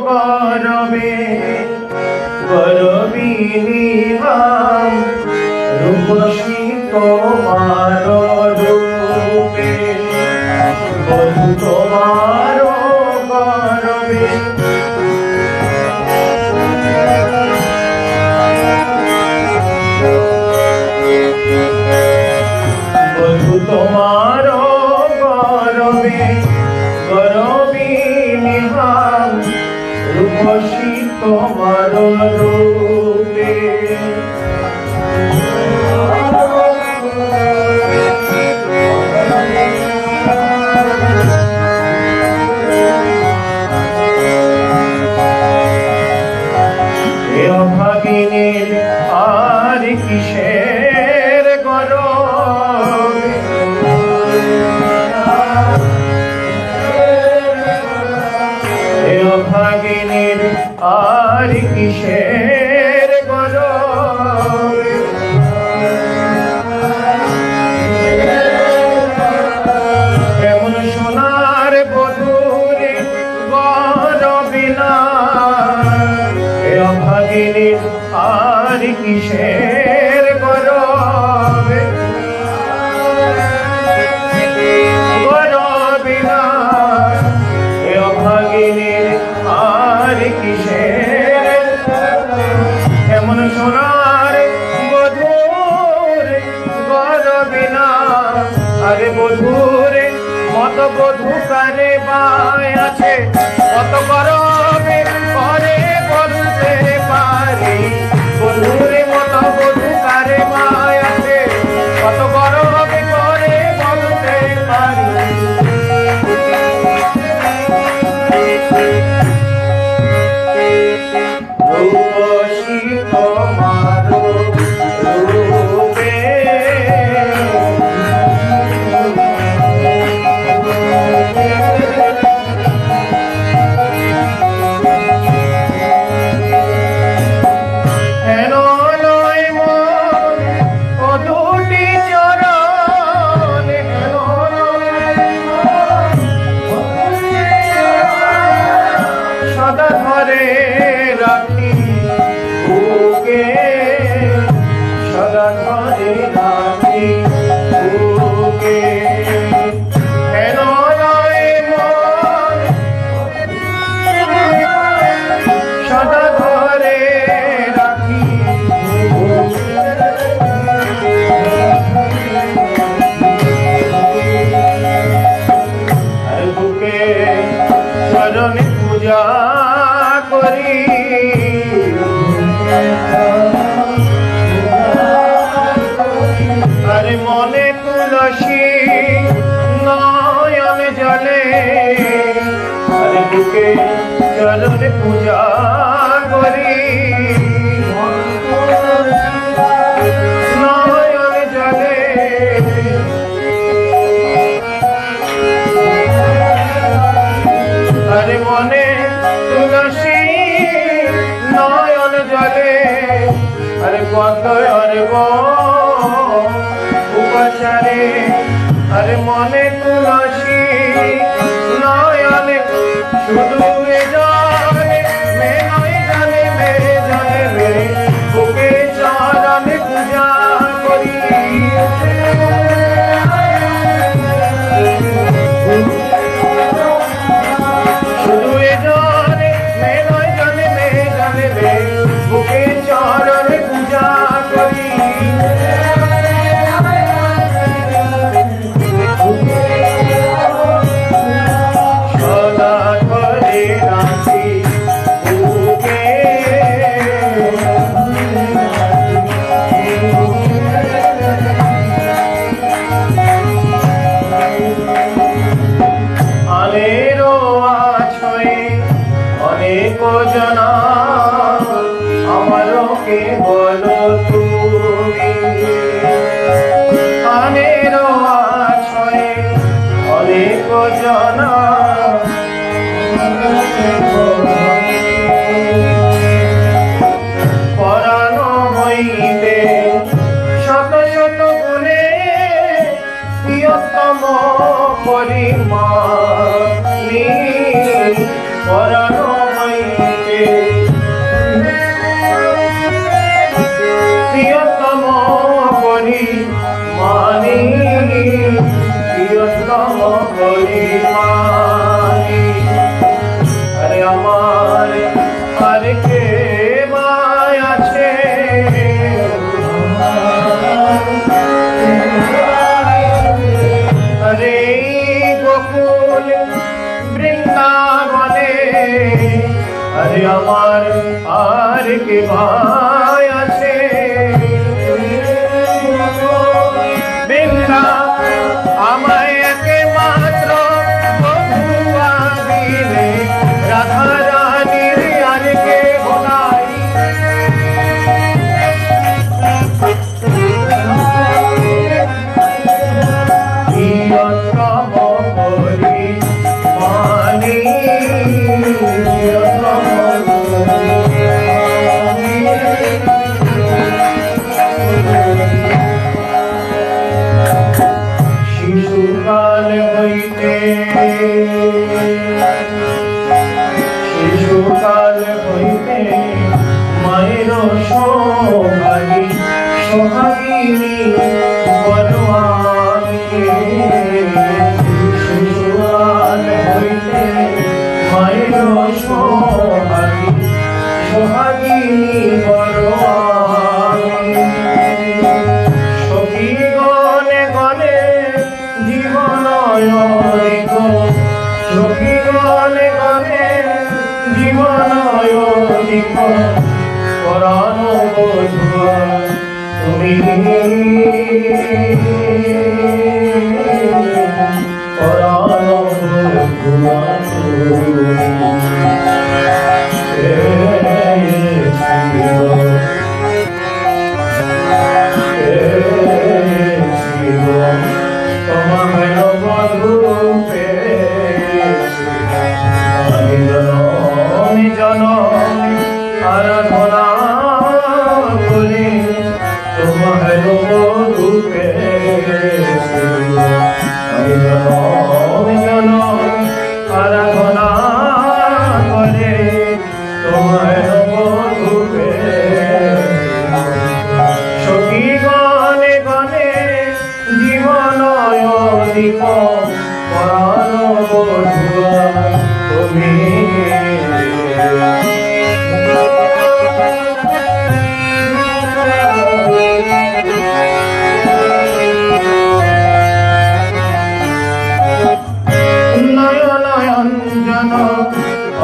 গরবে গরবিনী ভাম রূপসী তোমার রূপে বধূ তোমার গরবে বধূ তোমার গরবে গরবিনী ভাম রূপসী তোমার রূপে ভাগিনীর আর কিসের গরবে ভাগিনীর আর কিসের গরবে কেমন সোনার বধূরে গরবে না ভাগিনীর আর কিসের গরবে গরবে না ভাগিনীর আর কিসের এমন সোনার বধূর গরবে না আরে বধূরে মত বধূ কারে বায় আছে কত গরবে করে বলতে পারি বধূরে মত বধূ কারে বায় আছে কত গরবে করে বলতে পারি রূপসী তোমার রূপে হেন নয় মন ও দুটি চরণ হেন সদা ধরে রাখি বুকে সদা ধরে রাখি বুকে হেন নয় মন সদা ধরে রাখি বুকে চরণে পূজা করি আরে মনে তুলসী নয়ন জলে আরে বুকে চরণে পূজা করি নয়ন জলে আরে মনে তুলসী নয়ন জলে আরে পদ্মরে উপচারে আরে মনে তুলসী নয়নে শুধু জানে মে নয় জানে মে জানে মে বুকে চরণে পূজা করি শুধু জানে মে নয় জানে মে জানে মে বুকে চরণে পূজা করি সদা ধরে রাখি বুকে আলেরও আছয়ে অনেক জনা আমারও কে বলো তুমি আলেরও আছয়ে অনেক জনা পরানো হইতে শত শত গুণে প্রিয়তম পরিমাণী পরানো হইতে আমার আর কে ভাই আছে বৃন্দা আমায় একে মাত্র বধুয়া দিলে রাধা রানীর আর কে ভোলাই শিশুকাল হইতে মায়ের সোহাগী সোহাগিনী বলওয়ানকে শিশুকাল হইতে মায়ের সোহাগী সোহাগিনী বলওয়ানকে সখী গণে গণে জীবনয় সখী গণে গণে জীবনয় পরাণ বধুয়া তুমি পরাণ বধুয়া আরাধনা করি তোমার রূপে আরাধনা করে তোমার রূপে সখী গণে গণে জীবনয় দীপ পরাণ বধুয়া তুমি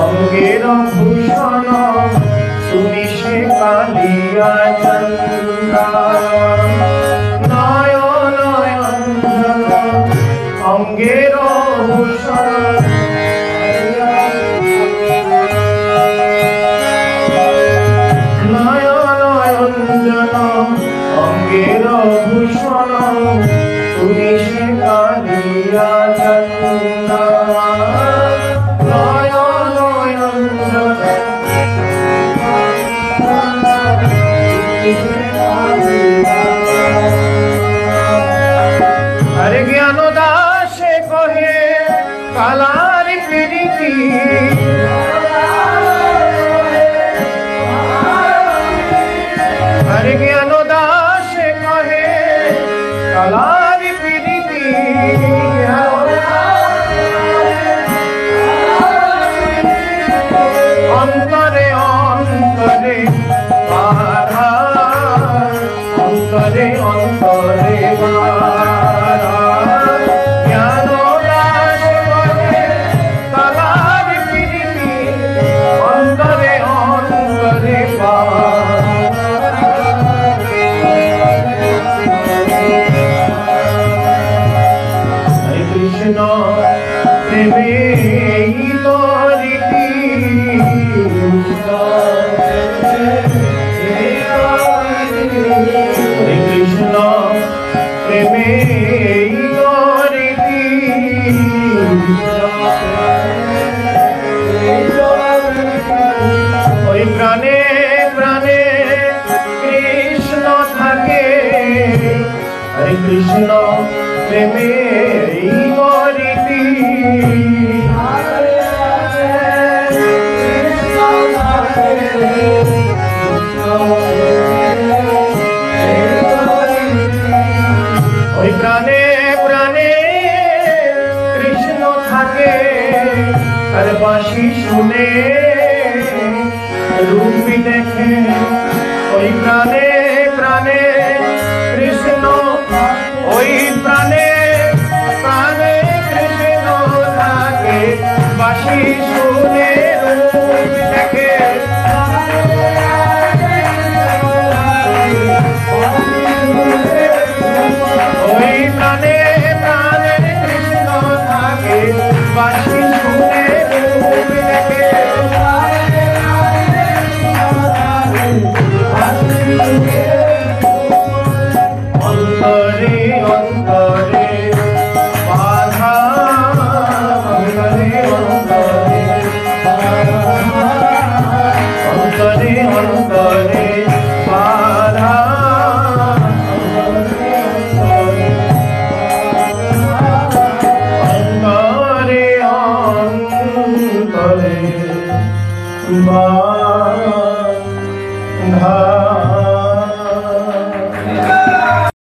অঙ্গের ভূষণ তুমি সে কালিয়া চন্দা নয়ন অঙ্গের ভূষণ নয়ন অঙ্গের ভূষণ তুমি সে কালিয়া চন্দা हरे ज्ञान दासे कहे कालार पीड़िती हरे ज्ञान दासे कहे कालार पीड़िती अंतरे अंतरे अंतरे अंतरे ज्ञान दास कहे कालार पीड़िती अंतरे अंतरे हरे कृष्ण प्रेमे तोरीति हरे कृष्ण प्रेमे तोरीति ओई प्राणे प्राणे कृष्ण थाके हरे कृष्ण प्रेमे तोरीति ওই প্রাণে প্রাণে কৃষ্ণ থাকে আর বাঁশি শুনে রূপী দেখে ওই প্রাণে প্রাণে কৃষ্ণ ওই প্রাণে धा